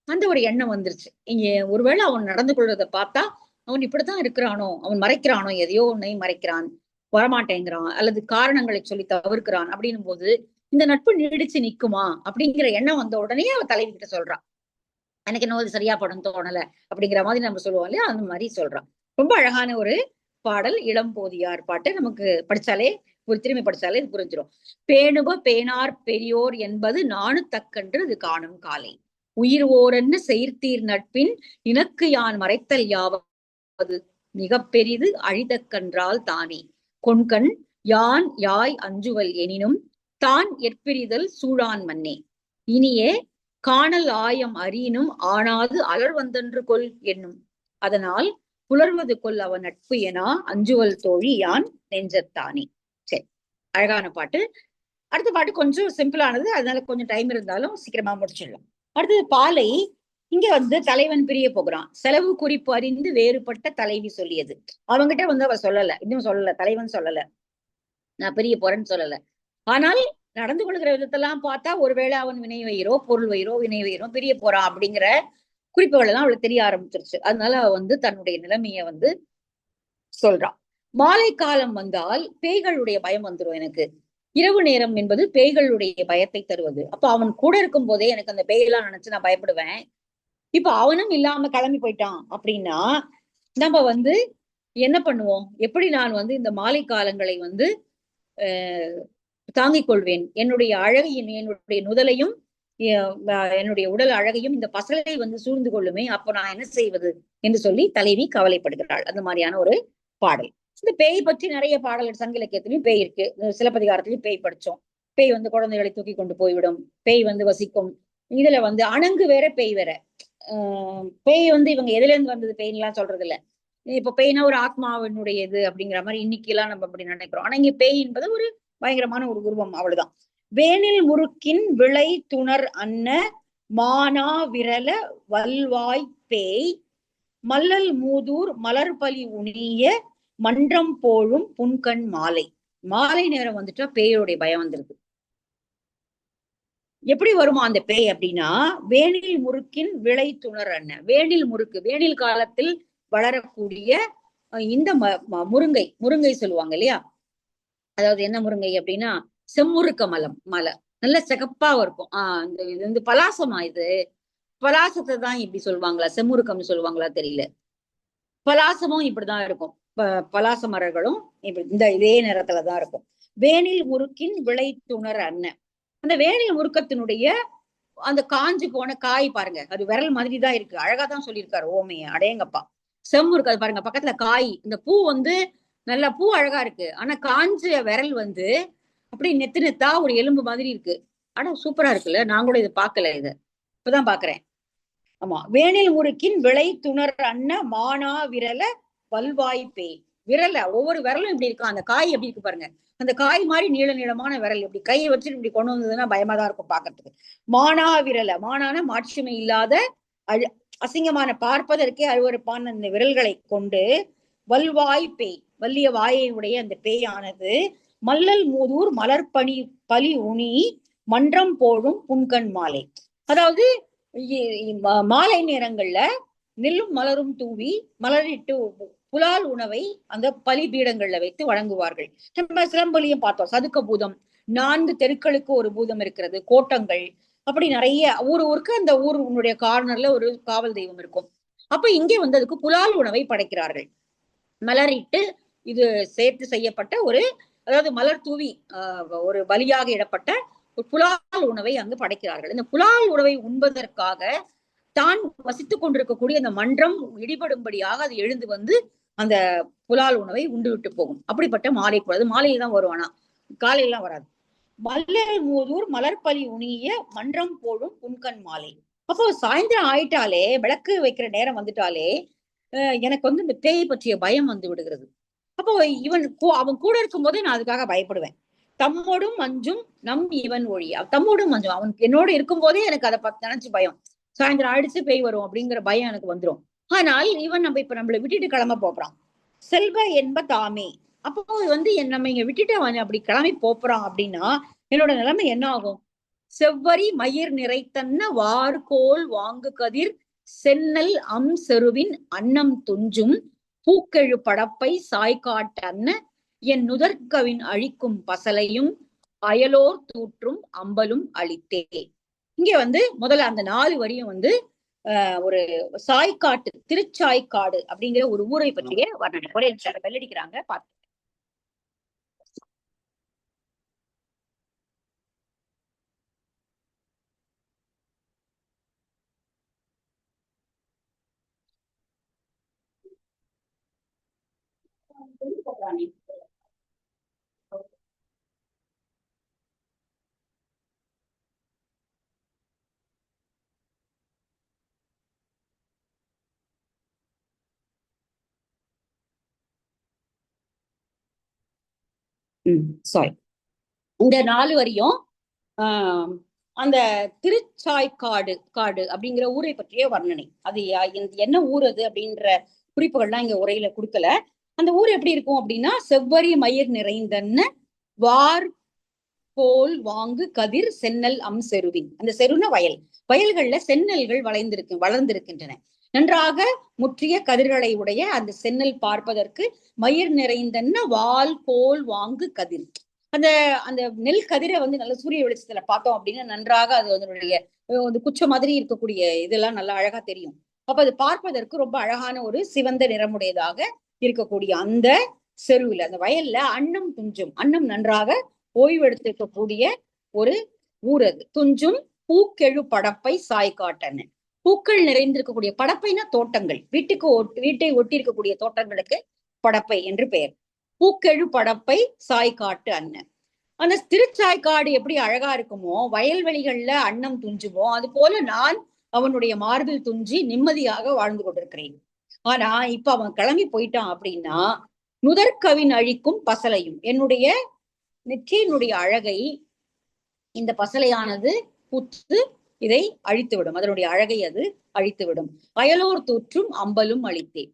அந்த ஒரு எண்ணம் வந்துருச்சு. இங்க ஒருவேளை அவன் நடந்து கொள்றதை பார்த்தா அவன் இப்படித்தான் இருக்கிறானோ, அவன் மறைக்கிறானோ, எதையோ உன்னை மறைக்கிறான், வரமாட்டேங்கிறான், அல்லது காரணங்களை சொல்லி தவிர்க்கிறான் அப்படின்னும் போது இந்த நட்பு நீடிச்சு நிக்குமா அப்படிங்கிற எண்ணம் வந்த உடனே அவ தலைவி கிட்ட சொல்றான், எனக்கு என்ன சரியா படம் தோணல அப்படிங்கிற மாதிரி நம்ம சொல்லுவோம் இல்லையா, அந்த மாதிரி சொல்றான். ரொம்ப அழகான ஒரு பாடல், இளம் போதியார் பாட்டு. நமக்கு படிச்சாலே ஒரு திரும்பி படிச்சாலே இது புரிஞ்சிடும். பேணுப பேனார் பெரியோர் என்பது நானு தக்கன்று இது காணும் காலை, உயிர் ஓரென்னு செயற்தீர் நட்பின் இனக்கு யான் மறைத்தல் யாவது மிக பெரிது அழிதக்கன்றால் தானே, கொண்கண் யான் யாய் அஞ்சுவல் எனினும் தான் எற்பிரிதல் சூழான் மன்னே, இனியே காணல் ஆயம் அறியினும் ஆனாது அலர் வந்தன்று கொள் என்னும். அதனால் புலர்வது கொள் அவன் நட்பு எனா அஞ்சுவல் தோழி யான் நெஞ்சத்தானே. சரி, அழகான பாட்டு. அடுத்த பாட்டு கொஞ்சம் சிம்பிளானது, அதனால கொஞ்சம் டைம் இருந்தாலும் சீக்கிரமா முடிச்சிடலாம். அடுத்தது பாலை. இங்க வந்து தலைவன் பிரிய போகிறான், செலவு குறிப்பு அறிந்து வேறுபட்ட தலைவி சொல்லியது. அவங்கிட்ட வந்து அவ சொல்லல, இன்னும் சொல்லல, தலைவன் சொல்லல நான் பிரிய போறேன்னு சொல்லல. ஆனால் நடந்து கொள்கிற விதத்தெல்லாம் பார்த்தா ஒருவேளை அவன் வினை வயிறோ பொருள் வயிறோ வினை வயிறோ பிரிய போறான் அப்படிங்கிற குறிப்புகள் எல்லாம் அவளுக்கு தெரிய ஆரம்பிச்சிருச்சு. அதனால அவ வந்து தன்னுடைய நிலைமைய வந்து சொல்றான். மாலை காலம் வந்தால் பேய்களுடைய பயம் வந்துடும் எனக்கு, இரவு நேரம் என்பது பேய்களுடைய பயத்தை தருவது. அப்ப அவன் கூட இருக்கும் போதே எனக்கு அந்த பேயெல்லாம் நினைச்சு நான் பயப்படுவேன். இப்ப அவனும் இல்லாம கிளம்பி போயிட்டான் அப்படின்னா நம்ம வந்து என்ன பண்ணுவோம், எப்படி நான் வந்து இந்த மாலை காலங்களை வந்து தாங்கிக் கொள்வேன், என்னுடைய அழகையும் என்னுடைய நுதலையும் என்னுடைய உடல் அழகையும் இந்த பசலை வந்து சூழ்ந்து கொள்ளுமே, அப்ப நான் என்ன செய்வது என்று சொல்லி தலைவி கவலைப்படுகிறாள். அந்த மாதிரியான ஒரு பாடல். இந்த பேய் பற்றி நிறைய பாடல் சங்க இலக்கியத்திலையும் பேய் இருக்கு, சிலப்பதிகாரத்திலையும் பேய் படிச்சோம். பேய் வந்து குழந்தைகளை தூக்கி கொண்டு போய்விடும், பேய் வந்து வசிக்கும். இதுல வந்து அணங்கு வேற பேய் வேற. பேய் வந்து இவங்க எதுல இருந்து வந்தது பேய்லாம் சொல்றது இல்ல. இப்ப பேய்னா ஒரு ஆத்மாவினுடைய இது அப்படிங்கிற மாதிரி இன்னைக்கு எல்லாம் நம்ம அப்படி நினைக்கிறோம். ஆனா இங்க பேய் என்பது ஒரு பயங்கரமான ஒரு உருவம், அவ்வளவுதான். வேனில் முறுக்கின் விளை துணர் அன்ன மானா விரல வல்வாய் பேய் மல்லல் மூதூர் மலர்பலி உணிய மன்றம் போழும் புன்கண் மாலை. மாலை நேரம் வந்துட்டா பேயோடைய பயம் வந்துருது. எப்படி வருமா அந்த பேய் அப்படின்னா, வேனில் முறுக்கின் விளை துணர் அன்ன. வேனில் முறுக்கு, வேனில் காலத்தில் வளரக்கூடிய இந்த முருங்கை, முருங்கை சொல்லுவாங்க இல்லையா, அதாவது என்ன முருங்கை அப்படின்னா செம்முருக்க மலை நல்ல சிகப்பா இருக்கும். இது வந்து பலாசமா, இது பலாசத்தை தான் இப்படி சொல்லுவாங்களா செம்முருக்கம்னு சொல்லுவாங்களா தெரியல. பலாசமும் இப்படிதான் இருக்கும், பலாச மரங்களும் இப்படி இந்த இதே நேரத்துலதான் இருக்கும். வேனில் முறுக்கின் விளை துணர் அன்ன. அந்த வேனில் முறுக்கத்தினுடைய அந்த காஞ்சு போன காய் பாருங்க, அது விரல் மாதிரி தான் இருக்கு, அழகாதான் சொல்லியிருக்காரு ஓமைய, அடேங்கப்பா. செம்முருக்கு அது பாருங்க, பக்கத்துல காய், இந்த பூ வந்து நல்ல பூ அழகா இருக்கு, ஆனா காஞ்ச விரல் வந்து அப்படி நெத்து நெத்தா ஒரு எலும்பு மாதிரி இருக்கு. ஆனா சூப்பரா இருக்குல்ல, நான் கூட இதை பார்க்கல, இதை இப்பதான் பாக்குறேன். ஆமா, வேனில் முறுக்கின் விளை துணர் அன்ன மானா விரல வல்வாய் பேய். விரல ஒவ்வொரு விரலும் இப்படி இருக்கும், அந்த காய் எப்படி இருக்கு பாருங்க, அந்த காய் மாதிரி நீள நீளமான விரல், இப்படி கையை வச்சுட்டு இப்படி கொண்டு வந்ததுன்னா பயமா தான் இருக்கும் பாக்குறதுக்கு. மானா விரல, மானான மாட்சிமை இல்லாத அசிங்கமான பார்ப்பதற்கே அருவருப்பான அந்த விரல்களை கொண்டு வல்வாய் பேய், வல்லிய வாயை உடைய அந்த பேயானது மல்லல் மூதூர் மலர்பணி பலி உணி மன்றம் போடும் புன்கண் மாலை. அதாவது மாலை நேரங்கள்ல நெல்லும் மலரும் தூவி மலரிட்டு புலால் உணவை அந்த பலி பீடங்கள்ல வைத்து வழங்குவார்கள். நம்ம சிலம்பொலியும் பார்த்தோம், சதுக்க பூதம் 4 தெருக்களுக்கு ஒரு பூதம் இருக்கிறது, கோட்டங்கள், அப்படி நிறைய ஊருக்கு அந்த ஊருடைய கார்னர்ல ஒரு காவல் தெய்வம் இருக்கும். அப்ப இங்கே வந்து அதுக்கு புலால் உணவை படைக்கிறார்கள். மலரிட்டு இது சேர்த்து செய்யப்பட்ட ஒரு, அதாவது மலர் தூவி ஒரு பலியாக இடப்பட்ட ஒரு புலால் உணவை அங்கு படைக்கிறார்கள். இந்த புலால் உணவை உண்பதற்காக தான் வசித்துக் கொண்டிருக்கக்கூடிய அந்த மன்றம் இடிபடும்படியாக அது எழுந்து வந்து அந்த புலால் உணவை உண்டு விட்டு போகும். அப்படிப்பட்ட மாலை பொழுது, மாலையில் தான் வரும், ஆனா காலையெல்லாம் வராது. மல்லல் மூதூர் மலர்பலி உணிய மன்றம் போடும் புன்கண் மாலை. அப்போ சாயந்தரம் ஆயிட்டாலே, விளக்கு வைக்கிற நேரம் வந்துட்டாலே எனக்கு வந்து இந்த பேய் பற்றிய பயம் வந்து விடுகிறது. அப்போ அவன் கூட இருக்கும் போதே நான் அதுக்காக பயப்படுவேன். தம்மோடும் மஞ்சும் நம் இவன் ஒழிய, தம்மோடும் மஞ்சும் அவன் என்னோட இருக்கும் போதே எனக்கு அதை நினைச்சு பயம். சாயந்தரம் ஆயிடுச்சு பேய் வரும் அப்படிங்கிற பயம் எனக்கு வந்துடும். ஆனால் இவன் இப்ப நம்மளை விட்டுட்டு கிளம்ப போறான். செல்வ என்ப தாமே. அப்போ வந்து நம்ம இங்க விட்டுட்டு அவன் அப்படி கிளம்பி போறான் அப்படின்னா என்னோட நிலைமை என்ன ஆகும்? செவ்வரி மயிர் நிறைத்தன்ன வார்கோல் வாங்கு கதிர் சென்னல் செருவின் அன்னம் துஞ்சும் பூக்கெழு படப்பை சாய்காட்டன்ன என் நுதற்கவின் அழிக்கும் பசலையும் அயலோர் தூற்றும் அம்பலும் அளித்தே. இங்க வந்து முதல்ல அந்த 4 வரியும் வந்து ஒரு சாய்காட்டு, திருச்சாய்க்காடு அப்படிங்கிற ஒரு ஊரை பற்றிய வர்ணனை. ஒரே நிமிஷம் வெள்ளடிக்கிறாங்க பார்த்து. சாரி, இந்த 4 வரியும் அந்த திருச்சாய்க்காடு அப்படிங்கிற ஊரை பற்றிய வர்ணனை. அது என்ன ஊர் அது அப்படின்ற குறிப்புகள்லாம் இங்க உரையில கொடுக்கல. அந்த ஊர் எப்படி இருக்கும் அப்படின்னா, செவ்வரி மயிர் நிறைந்தன்னு வார் போல் வாங்கு கதிர் சென்னல் செருவின். அந்த செருன வயல்கள்ல சென்னல்கள் வளர்ந்திருக்கின்றன. நன்றாக முற்றிய கதிர்களை உடைய அந்த சென்னல் பார்ப்பதற்கு மயிர் நிறைந்தன்ன வால் போல் வாங்கு கதிர். அந்த அந்த நெல் கதிரை வந்து நல்ல சூரிய வெளிச்சத்துல பார்த்தோம் அப்படின்னா நன்றாக அது அதனுடைய குச்ச மாதிரி இருக்கக்கூடிய இதெல்லாம் நல்லா அழகா தெரியும். அப்ப அது பார்ப்பதற்கு ரொம்ப அழகான ஒரு சிவந்த நிறமுடையதாக இருக்கக்கூடிய அந்த செருவில், அந்த வயல்ல அன்னம் துஞ்சும், அன்னம் நன்றாக ஓய்வெடுத்திருக்கக்கூடிய ஒரு ஊர் அது. துஞ்சும் பூக்கெழு படப்பை சாய்காட்டன்னு, பூக்கள் நிறைந்திருக்கக்கூடிய, படப்பைனா தோட்டங்கள், வீட்டை ஒட்டி இருக்கக்கூடிய தோட்டங்களுக்கு படப்பை என்று பெயர். பூக்கெழு படப்பை சாய்காட்டு அண்ணன். அந்த திருச்சாய்க்காடு எப்படி அழகா இருக்குமோ, வயல்வெளிகள்ல அன்னம் துஞ்சுமோ, அது போல நான் அவனுடைய மார்பில் துஞ்சி நிம்மதியாக வாழ்ந்து கொண்டிருக்கிறேன். ஆனா இப்ப அவன் கிளம்பி போயிட்டான் அப்படின்னா நுதற்கவின் அழிக்கும் பசலையும், என்னுடைய நெற்றியினுடைய அழகை இந்த பசலையானது புத்து இதை அழித்துவிடும், அதனுடைய அழகை அது அழித்துவிடும். அயலோர் தூற்றும் அம்பலும் அழித்தேன்.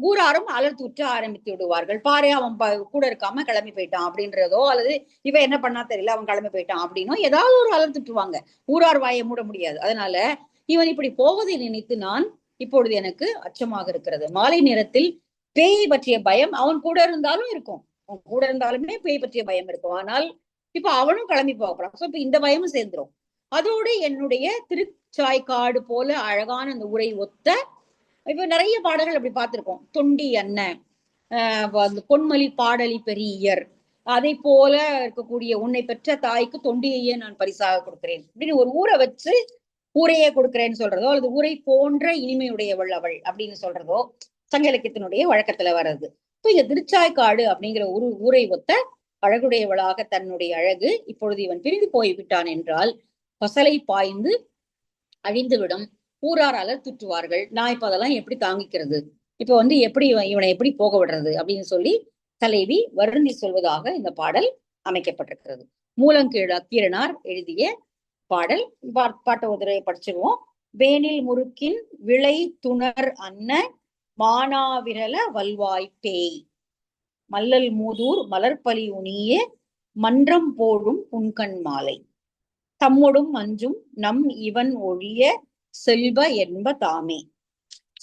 ஊராரும் அலர் தூற்ற ஆரம்பித்து விடுவார்கள். பாரு அவன் கூட இருக்காம கிளம்பி போயிட்டான் அப்படின்றதோ, அல்லது இவன் என்ன பண்ணா தெரியல அவன் கிளம்பி போயிட்டான் அப்படின்னோ ஏதாவது ஒரு அலர் தூற்றுவாங்க. ஊரார் வாயை மூட முடியாது. அதனால இவன் இப்படி போவதை நினைத்து நான் இப்பொழுது எனக்கு அச்சமாக இருக்கிறது. மாலை நேரத்தில் பேயை பற்றிய பயம் அவன் கூட இருந்தாலும் இருக்கும், அவன் கூட இருந்தாலுமே பேய் பற்றிய பயம் இருக்கும். ஆனால் இப்ப அவனும் கிளம்பி போகிறான். சோ இப்ப இந்த பயமும் சேர்ந்துரும். அதோடு என்னுடைய திருச்சாய்க்காடு போல அழகான அந்த ஊரை ஒத்த, இப்ப நிறைய பாடல்கள் அப்படி பார்த்திருக்கோம். தொண்டி அண்ணன், பொன்மலி பாடலி பெரியர், அதை போல இருக்கக்கூடிய உன்னை பெற்ற தாய்க்கு தொண்டியையே நான் பரிசாக கொடுக்கிறேன் அப்படின்னு ஒரு ஊரை வச்சு ஊரையே கொடுக்கிறேன்னு சொல்றதோ, அல்லது ஊரை போன்ற இனிமையுடையவள் அவள் அப்படின்னு சொல்றதோ சங்க இலக்கியத்தினுடைய வழக்கத்துல வர்றது. இப்போ இங்க திருச்சாய்க்காடு அப்படிங்கிற ஒரு ஊரை ஒத்த அழகுடையவளாக தன்னுடைய அழகு இப்பொழுது இவன் பிரிந்து போய்விட்டான் என்றால் பசலை பாய்ந்து அழிந்துவிடும், ஊராரால துற்றுவார்கள். நான் இப்ப அதெல்லாம் எப்படி தாங்கிக்கிறது, இப்ப வந்து எப்படி இவனை எப்படி போக விடுறது அப்படின்னு சொல்லி தலைவி வருந்தி சொல்வதாக இந்த பாடல் அமைக்கப்பட்டிருக்கிறது. மூலங்கீரனார் எழுதிய பாடல். பாட்ட உதிரையை படிச்சிருவோம். வேனில் முறுக்கின் விளை துணர் அன்ன மானாவிரல வல்வாய்ப்பேய் மல்லல் மூதூர் மலர்பலி உணிய மன்றம் போடும் புன்கண் மாலை தம்மொடும் மஞ்சும் நம் இவன் ஒழிய செல்வ என்ப தாமே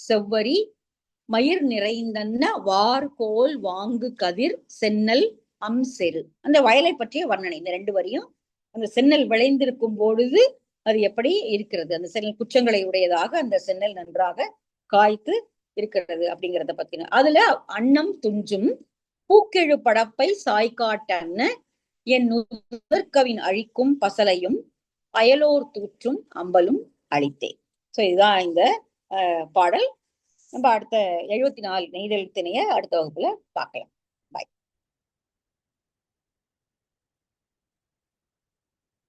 செவ்வரி மயிர் நிறைந்தன்ன வார்கோல் வாங்கு கதிர் சென்னல் அம்செரு. அந்த வயலை பற்றிய வர்ணனை, இந்த 2 வரியும். அந்த செந்நெல் விளைந்திருக்கும் பொழுது அது எப்படி இருக்கிறது, அந்த செந்நெல் குச்சங்களை உடையதாக அந்த செந்நெல் நன்றாக காய்த்து இருக்கிறது அப்படிங்கிறத பத்தின. அதுல அன்னம் துஞ்சும் பூக்கெழு படப்பை சாய்காட்டன்ன என் நுதற்கவின் அழிக்கும் பசலையும் அயலோர் தூற்றும் அம்பலும் அளித்தே. சோ இதுதான் இந்த பாடல். நம்ம அடுத்த 74 நெய்தல் திணைய அடுத்த வகுப்புல பார்க்கலாம்.